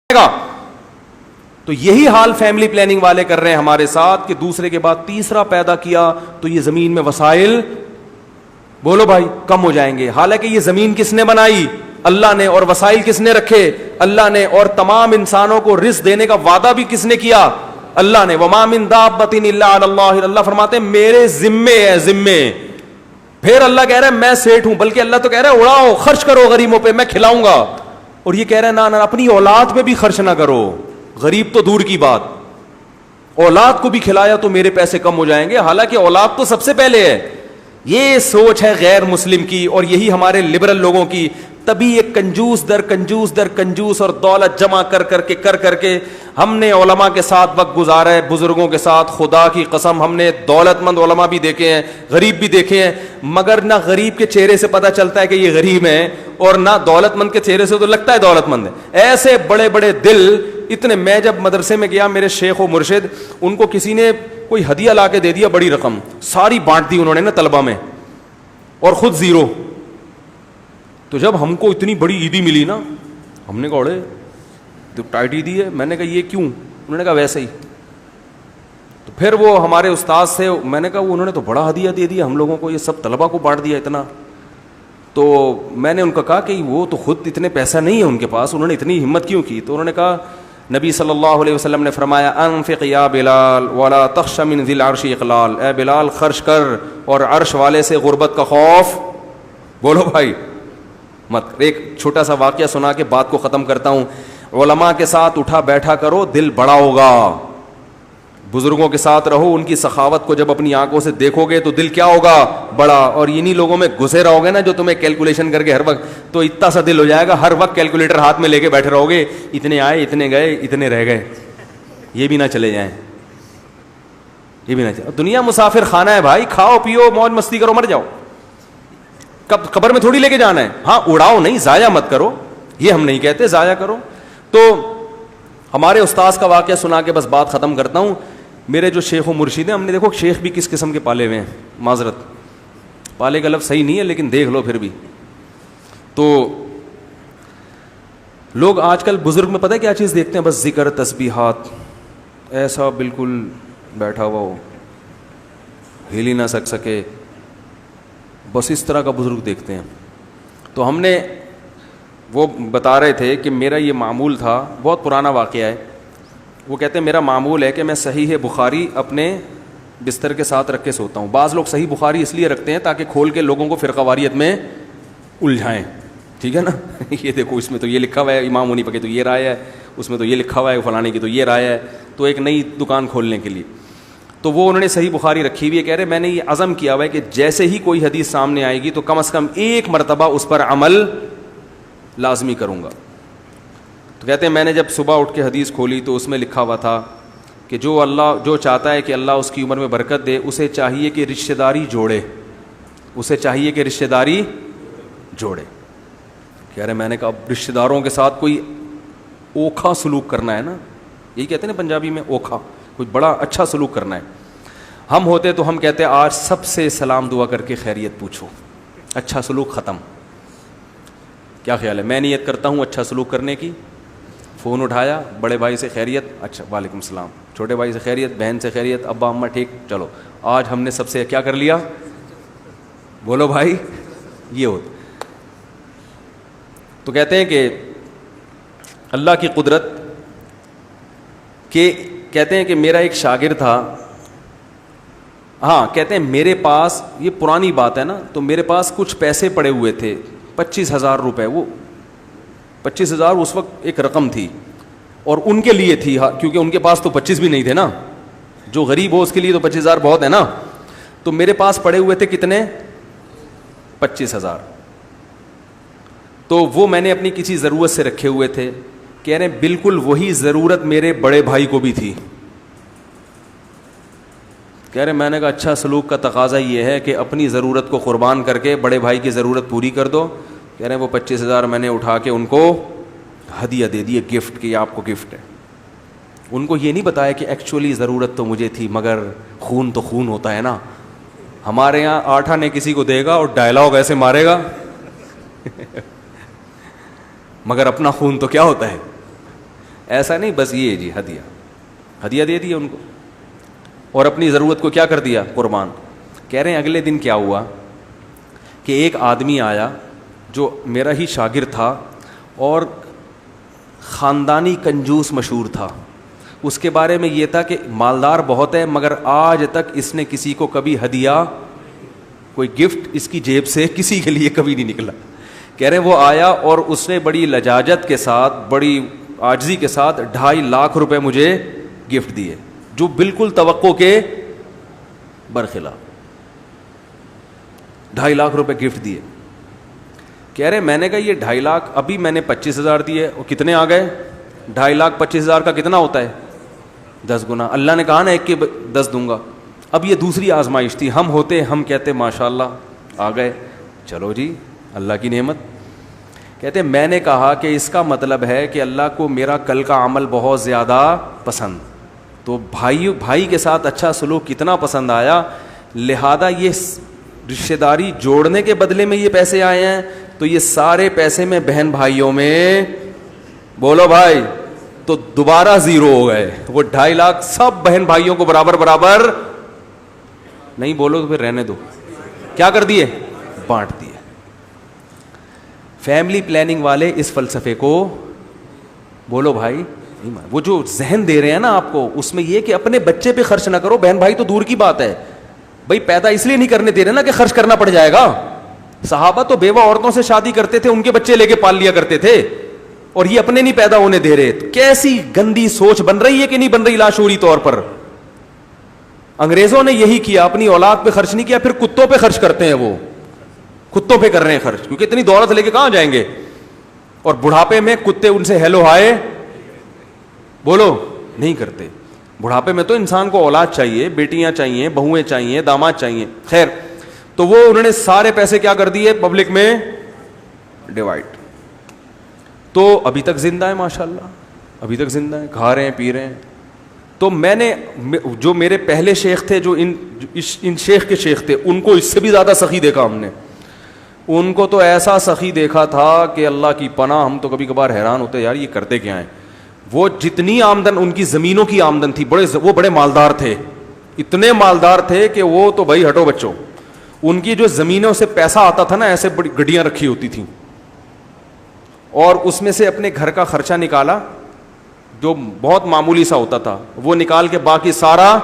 گا. تو یہی حال فیملی پلاننگ والے کر رہے ہیں ہمارے ساتھ کہ دوسرے کے بعد تیسرا پیدا کیا تو یہ زمین میں وسائل بولو بھائی کم ہو جائیں گے. حالانکہ یہ زمین کس نے بنائی؟ اللہ نے. اور وسائل کس نے رکھے؟ اللہ نے. اور تمام انسانوں کو رزق دینے کا وعدہ بھی کس نے کیا؟ اللہ نے. وما من دابۃ الا علی اللہ. اللہ فرماتے ہیں میرے ذمے ہے، ذمے. پھر اللہ کہہ رہا ہے میں سیٹھ ہوں، بلکہ اللہ تو کہہ رہا ہے اڑاؤ، خرچ کرو غریبوں پہ، میں کھلاؤں گا. اور یہ کہہ رہا ہے نہ اپنی اولاد پہ بھی خرچ نہ کرو. غریب تو دور کی بات، اولاد کو بھی کھلایا تو میرے پیسے کم ہو جائیں گے. حالانکہ اولاد تو سب سے پہلے ہے. یہ سوچ ہے غیر مسلم کی اور یہی ہمارے لبرل لوگوں کی. تبھی ایک کنجوس در کنجوس در کنجوس اور دولت جمع کر کر کے ہم نے علماء کے ساتھ وقت گزارا ہے، بزرگوں کے ساتھ. خدا کی قسم ہم نے دولت مند علماء بھی دیکھے ہیں، غریب بھی دیکھے ہیں، مگر نہ غریب کے چہرے سے پتہ چلتا ہے کہ یہ غریب ہیں اور نہ دولت مند کے چہرے سے تو لگتا ہے دولت مند ہے. ایسے بڑے بڑے دل اتنے. میں جب مدرسے میں گیا میرے شیخ و مرشد، ان کو کسی نے کوئی ہدیہ لا کے دے دیا بڑی رقم، ساری بانٹ دی انہوں نے نا طلبہ میں، اور خود زیرو. تو جب ہم کو اتنی بڑی عیدی ملی نا، ہم نے کہا اڑے تو ٹائٹ عیدی ہے. میں نے کہا یہ کیوں؟ انہوں نے کہا ویسے ہی. تو پھر وہ ہمارے استاد سے میں نے کہا وہ انہوں نے تو بڑا ہدیہ دے دیا ہم لوگوں کو، یہ سب طلبہ کو بانٹ دیا اتنا. تو میں نے ان کو کہا کہ وہ تو خود اتنے پیسہ نہیں ہے ان کے پاس، انہوں نے اتنی ہمت کیوں کی؟ تو انہوں نے کہا نبی صلی اللہ علیہ وسلم نے فرمایا انفق یا بلال ولا تخش من ذی العرش اقلال. اے بلال خرچ کر اور عرش والے سے غربت کا خوف بولو بھائی مت. ایک چھوٹا سا واقعہ سنا کے بات کو ختم کرتا ہوں. علماء کے ساتھ اٹھا بیٹھا کرو، دل بڑا ہوگا. بزرگوں کے ساتھ رہو، ان کی سخاوت کو جب اپنی آنکھوں سے دیکھو گے تو دل کیا ہوگا؟ بڑا. اور انہی لوگوں میں گھسے رہو گے نا جو تمہیں کیلکولیشن کر کے ہر وقت، تو اتنا سا دل ہو جائے گا ہر وقت کیلکولیٹر ہاتھ میں لے کے بیٹھے رہو گے، اتنے آئے اتنے گئے اتنے رہ گئے، یہ بھی نہ چلے جائیں، یہ بھی نہ چلے. دنیا مسافر خانہ ہے بھائی، کھاؤ پیو موج مستی کرو مر جاؤ. کب قبر میں تھوڑی لے کے جانا ہے. ہاں اڑاؤ نہیں، ضائع مت کرو، یہ ہم نہیں کہتے ضائع کرو. تو ہمارے استاذ کا واقعہ سنا کے بس بات ختم کرتا ہوں. میرے جو شیخ و مرشد ہیں، ہم نے دیکھو شیخ بھی کس قسم کے پالے ہوئے ہیں، معذرت پالے کا لفظ صحیح نہیں ہے لیکن دیکھ لو پھر بھی. تو لوگ آج کل بزرگ میں پتہ ہے کیا چیز دیکھتے ہیں؟ بس ذکر تسبیحات، ایسا بالکل بیٹھا ہوا ہو، ہل ہی نہ سکے، بس اس طرح کا بزرگ دیکھتے ہیں. تو ہم نے وہ بتا رہے تھے کہ میرا یہ معمول تھا، بہت پرانا واقعہ ہے. وہ کہتے ہیں میرا معمول ہے کہ میں صحیح بخاری اپنے بستر کے ساتھ رکھ کے سوتا ہوں. بعض لوگ صحیح بخاری اس لیے رکھتے ہیں تاکہ کھول کے لوگوں کو فرقہ واریت میں الجھائیں، ٹھیک ہے نا. یہ دیکھو اس میں تو یہ لکھا ہوا ہے امام حنیفہ کی تو یہ رائے ہے، اس میں تو یہ لکھا ہوا ہے فلانے کی تو یہ رائے ہے، تو ایک نئی دکان کھولنے کے لیے. تو وہ انہوں نے صحیح بخاری رکھی ہوئی ہے. کہہ رہے میں نے یہ عزم کیا ہوا ہے کہ جیسے ہی کوئی حدیث سامنے آئے گی تو کم از کم ایک مرتبہ اس پر عمل لازمی کروں گا. تو کہتے ہیں میں نے جب صبح اٹھ کے حدیث کھولی تو اس میں لکھا ہوا تھا کہ جو چاہتا ہے کہ اللہ اس کی عمر میں برکت دے، اسے چاہیے کہ رشتہ داری جوڑے، اسے چاہیے کہ رشتہ داری جوڑے. کہہ رہے میں نے کہا اب رشتہ داروں کے ساتھ کوئی اوکھا سلوک کرنا ہے نا، یہی کہتے ہیں نا پنجابی میں اوکھا، کوئی بڑا اچھا سلوک کرنا ہے. ہم ہوتے تو ہم کہتے آج سب سے سلام دعا کر کے خیریت پوچھو، اچھا سلوک ختم. کیا خیال ہے؟ میں نیت کرتا ہوں اچھا سلوک کرنے کی. فون اٹھایا، بڑے بھائی سے خیریت، اچھا وعلیکم السلام. چھوٹے بھائی سے خیریت، بہن سے خیریت، ابا اماں ٹھیک، چلو آج ہم نے سب سے کیا کر لیا؟ بولو بھائی یہ ہوتا. تو کہتے ہیں کہ اللہ کی قدرت کہ کہتے ہیں کہ میرا ایک شاگرد تھا. ہاں کہتے ہیں میرے پاس، یہ پرانی بات ہے نا، تو میرے پاس کچھ پیسے پڑے ہوئے تھے، 25,000 روپے. وہ 25,000 اس وقت ایک رقم تھی اور ان کے لیے تھی، کیونکہ ان کے پاس تو 25 بھی نہیں تھے نا. جو غریب ہو اس کے لیے تو 25,000 بہت ہے نا. تو میرے پاس پڑے ہوئے تھے کتنے؟ 25,000. تو وہ میں نے اپنی کسی ضرورت سے رکھے ہوئے تھے. کہہ رہے بالکل وہی ضرورت میرے بڑے بھائی کو بھی تھی. کہہ رہے میں نے کہا اچھا سلوک کا تقاضا یہ ہے کہ اپنی ضرورت کو قربان کر کے بڑے بھائی کی ضرورت پوری کر دو. کہہ رہے ہیں وہ 25,000 میں نے اٹھا کے ان کو ہدیہ دے دیے، گفٹ کہ آپ کو گفٹ ہے. ان کو یہ نہیں بتایا کہ ایکچولی ضرورت تو مجھے تھی، مگر خون تو خون ہوتا ہے نا. ہمارے یہاں آٹھا نے کسی کو دے گا اور ڈائلاگ ایسے مارے گا مگر اپنا خون تو کیا ہوتا ہے. ایسا نہیں بس یہ جی ہدیہ دے دیا ان کو اور اپنی ضرورت کو کیا کر دیا قربان. کہہ رہے ہیں اگلے دن کیا ہوا کہ ایک آدمی آیا جو میرا ہی شاگرد تھا اور خاندانی کنجوس مشہور تھا. اس کے بارے میں یہ تھا کہ مالدار بہت ہے مگر آج تک اس نے کسی کو کبھی ہدیہ کوئی گفٹ اس کی جیب سے کسی کے لیے کبھی نہیں نکلا. کہہ رہے وہ آیا اور اس نے بڑی لجاجت کے ساتھ بڑی عاجزی کے ساتھ 2.5 لاکھ روپے مجھے گفٹ دیے جو بالکل توقع کے برخلاف. 2.5 لاکھ روپے گفٹ دیے. کہہ رہے میں نے کہا یہ 2.5 لاکھ ابھی میں نے 25,000 دیے اور کتنے آ گئے 2.5 لاکھ 25,000 کا کتنا ہوتا ہے 10 گنا. اللہ نے کہا نا 1 کے 10 دوں گا. اب یہ دوسری آزمائش تھی. ہم کہتے ماشاء اللہ آ گئے چلو جی اللہ کی نعمت. کہتے میں نے کہا کہ اس کا مطلب ہے کہ اللہ کو میرا کل کا عمل بہت زیادہ پسند تو بھائی کے ساتھ اچھا سلوک کتنا پسند آیا لہذا یہ رشتہ داری جوڑنے کے بدلے میں یہ پیسے آئے ہیں تو یہ سارے پیسے میں بہن بھائیوں میں بولو بھائی تو دوبارہ 0 ہو گئے. وہ 2.5 لاکھ سب بہن بھائیوں کو برابر نہیں بولو تو پھر رہنے دو کیا کر دیے بانٹ دیے. فیملی پلاننگ والے اس فلسفے کو بولو بھائی وہ جو ذہن دے رہے ہیں نا آپ کو اس میں یہ کہ اپنے بچے پہ خرچ نہ کرو. بہن بھائی تو دور کی بات ہے بھائی پیدا اس لیے نہیں کرنے دے رہے نا کہ خرچ کرنا پڑ جائے گا. صحابہ تو بیوہ عورتوں سے شادی کرتے تھے ان کے بچے لے کے پال لیا کرتے تھے اور یہ اپنے نہیں پیدا ہونے دے رہے. کیسی گندی سوچ بن رہی ہے کہ نہیں بن رہی لاشعوری طور پر. انگریزوں نے یہی کیا اپنی اولاد پہ خرچ نہیں کیا پھر کتوں پہ خرچ کرتے ہیں. وہ کتوں پہ کر رہے ہیں خرچ کیونکہ اتنی دولت لے کے کہاں جائیں گے اور بڑھاپے میں کتے ان سے ہیلو ہائے بولو نہیں کرتے. بڑھاپے میں تو انسان کو اولاد چاہیے بیٹیاں چاہیے بہویں چاہیے داماد چاہیے. خیر تو وہ انہوں نے سارے پیسے کیا کر دیے پبلک میں ڈیوائڈ. تو ابھی تک زندہ ہے ماشاءاللہ ابھی تک زندہ ہے کھا رہے ہیں پی رہے ہیں. تو میں نے جو میرے پہلے شیخ تھے جو ان شیخ کے شیخ تھے ان کو اس سے بھی زیادہ سخی دیکھا ہم نے. ان کو تو ایسا سخی دیکھا تھا کہ اللہ کی پناہ ہم تو کبھی کبھار حیران ہوتے یار یہ کرتے کیا ہیں. وہ جتنی آمدن ان کی زمینوں کی آمدن تھی وہ بڑے مالدار تھے اتنے مالدار تھے کہ وہ تو بھائی ہٹو بچوں ان کی جو زمینوں سے پیسہ آتا تھا نا ایسے بڑی گڈیاں رکھی ہوتی تھیں اور اس میں سے اپنے گھر کا خرچہ نکالا جو بہت معمولی سا ہوتا تھا وہ نکال کے باقی سارا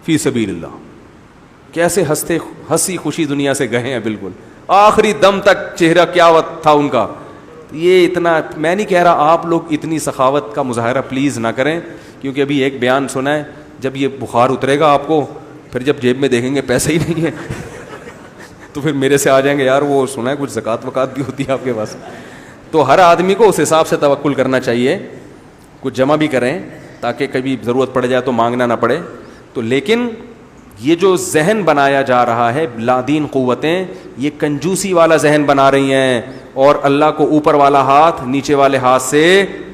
فی سبیل اللہ. کیسے ہنسی خوشی دنیا سے گئے ہیں بالکل آخری دم تک چہرہ کیا تھا ان کا. یہ اتنا میں نہیں کہہ رہا آپ لوگ اتنی سخاوت کا مظاہرہ پلیز نہ کریں کیونکہ ابھی ایک بیان سنا ہے جب یہ بخار اترے گا آپ کو پھر جب جیب میں دیکھیں گے پیسے ہی نہیں ہے تو پھر میرے سے آ جائیں گے یار وہ سنا ہے کچھ زکوٰۃ وکات بھی ہوتی ہے آپ کے پاس. تو ہر آدمی کو اس حساب سے توکل کرنا چاہیے کچھ جمع بھی کریں تاکہ کبھی ضرورت پڑ جائے تو مانگنا نہ پڑے. تو لیکن یہ جو ذہن بنایا جا رہا ہے لادین قوتیں یہ کنجوسی والا ذہن بنا رہی ہیں اور اللہ کو اوپر والا ہاتھ نیچے والے ہاتھ سے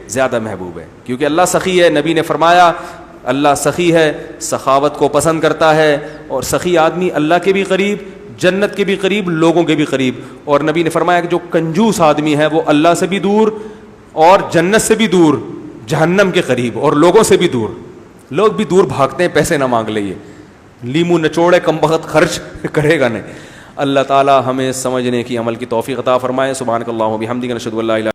زیادہ محبوب ہے کیونکہ اللہ سخی ہے. نبی نے فرمایا اللہ سخی ہے سخاوت کو پسند کرتا ہے اور سخی آدمی اللہ کے بھی قریب جنت کے بھی قریب لوگوں کے بھی قریب. اور نبی نے فرمایا کہ جو کنجوس آدمی ہے وہ اللہ سے بھی دور اور جنت سے بھی دور جہنم کے قریب اور لوگوں سے بھی دور. لوگ بھی دور بھاگتے ہیں پیسے نہ مانگ لئے لیمو نچوڑے کم بخت خرچ کرے گا نہیں. اللہ تعالی ہمیں سمجھنے کی عمل کی توفیق عطا فرمائے. سبحانک اللہم و بحمدک نشہد ان لا الہ